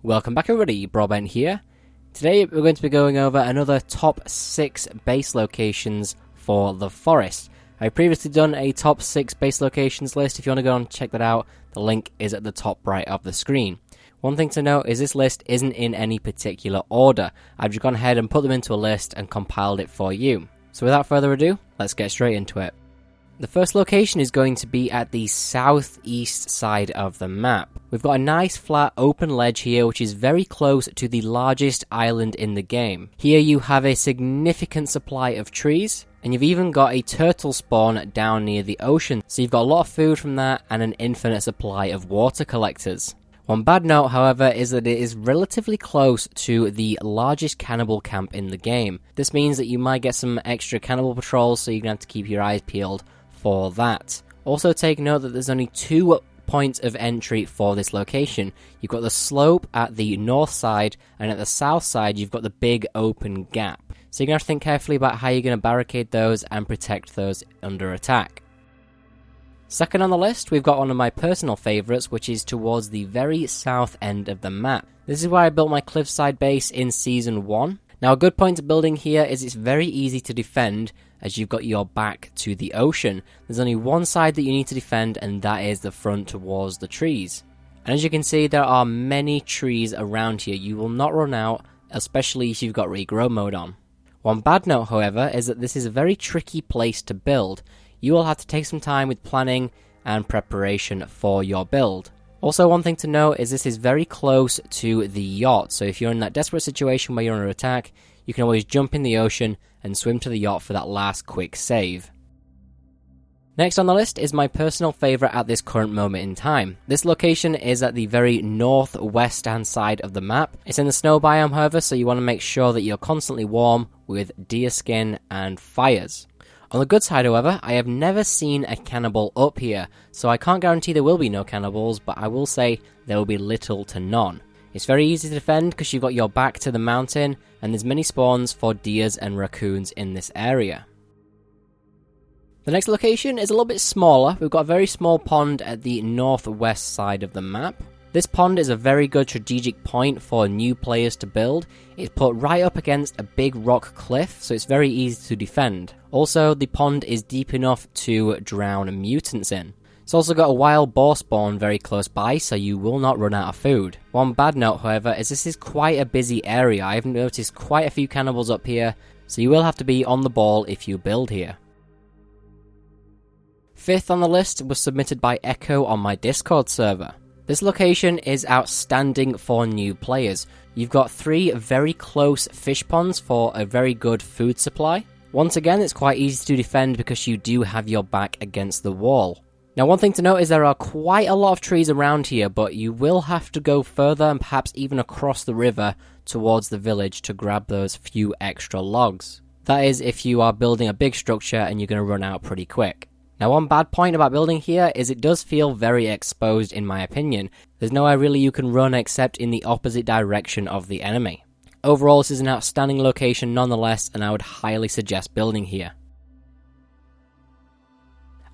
Welcome back everybody, Broadbent here. Today we're going to be going over another top 6 base locations for the forest. I've previously done a top 6 base locations list. If you want to go and check that out, the link is at the top right of the screen. One thing to note is this list isn't in any particular order. I've just gone ahead and put them into a list and compiled it for you. So without further ado, let's get straight into it. The first location is going to be at the southeast side of the map. We've got a nice flat open ledge here which is very close to the largest island in the game. Here you have a significant supply of trees, and you've even got a turtle spawn down near the ocean, so you've got a lot of food from that and an infinite supply of water collectors. One bad note, however, is that it is relatively close to the largest cannibal camp in the game. This means that you might get some extra cannibal patrols, so you're going to have to keep your eyes peeled for that. Also take note that there's only 2 points of entry for this location. You've got the slope at the north side, and at the south side you've got the big open gap. So you're going to have to think carefully about how you're going to barricade those and protect those under attack. Second on the list, we've got one of my personal favourites, which is towards the very south end of the map. This is where I built my cliffside base in Season 1. Now a good point of building here is it's very easy to defend as you've got your back to the ocean. There's only one side that you need to defend, and that is the front towards the trees. And as you can see, there are many trees around here. You will not run out, especially if you've got regrow mode on. One bad note, however, is that this is a very tricky place to build. You will have to take some time with planning and preparation for your build. Also, one thing to note is this is very close to the yacht, so if you're in that desperate situation where you're under attack, you can always jump in the ocean and swim to the yacht for that last quick save. Next on the list is my personal favourite at this current moment in time. This location is at the very northwest-hand side of the map. It's in the snow biome, however, so you want to make sure that you're constantly warm with deer skin and fires. On the good side, however, I have never seen a cannibal up here, so I can't guarantee there will be no cannibals, but I will say there will be little to none. It's very easy to defend because you've got your back to the mountain, and there's many spawns for deers and raccoons in this area. The next location is a little bit smaller. We've got a very small pond at the northwest side of the map. This pond is a very good strategic point for new players to build. It's put right up against a big rock cliff, so it's very easy to defend. Also, the pond is deep enough to drown mutants in. It's also got a wild boar spawn very close by, so you will not run out of food. One bad note, however, is this is quite a busy area. I've noticed quite a few cannibals up here, so you will have to be on the ball if you build here. Fifth on the list was submitted by Echo on my Discord server. This location is outstanding for new players. You've got 3 very close fish ponds for a very good food supply. Once again, it's quite easy to defend because you do have your back against the wall. Now, one thing to note is there are quite a lot of trees around here, but you will have to go further and perhaps even across the river towards the village to grab those few extra logs. That is if you are building a big structure and you're going to run out pretty quick. Now, one bad point about building here is it does feel very exposed in my opinion. There's nowhere really you can run except in the opposite direction of the enemy. Overall, this is an outstanding location nonetheless, and I would highly suggest building here.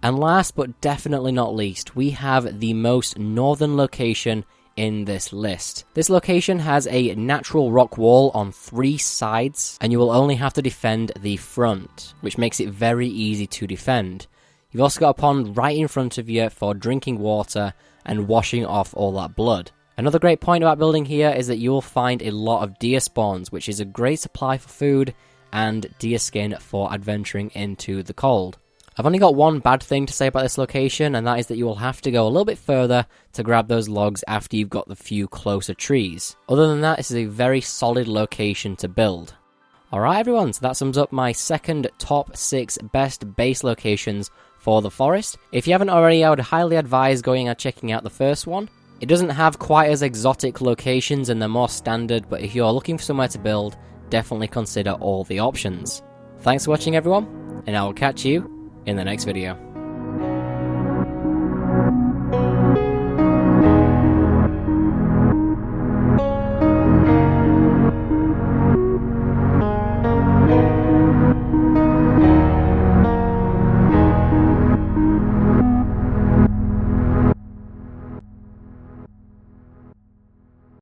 And last but definitely not least, we have the most northern location in this list. This location has a natural rock wall on 3 sides, and you will only have to defend the front, which makes it very easy to defend. You've also got a pond right in front of you for drinking water and washing off all that blood. Another great point about building here is that you will find a lot of deer spawns, which is a great supply for food and deer skin for adventuring into the cold. I've only got one bad thing to say about this location, and that is that you will have to go a little bit further to grab those logs after you've got the few closer trees. Other than that, this is a very solid location to build. Alright everyone, so that sums up my second top 6 best base locations for the forest. If you haven't already, I would highly advise going and checking out the first one. It doesn't have quite as exotic locations and they're more standard, but if you're looking for somewhere to build, definitely consider all the options. Thanks for watching everyone, and I will catch you in the next video.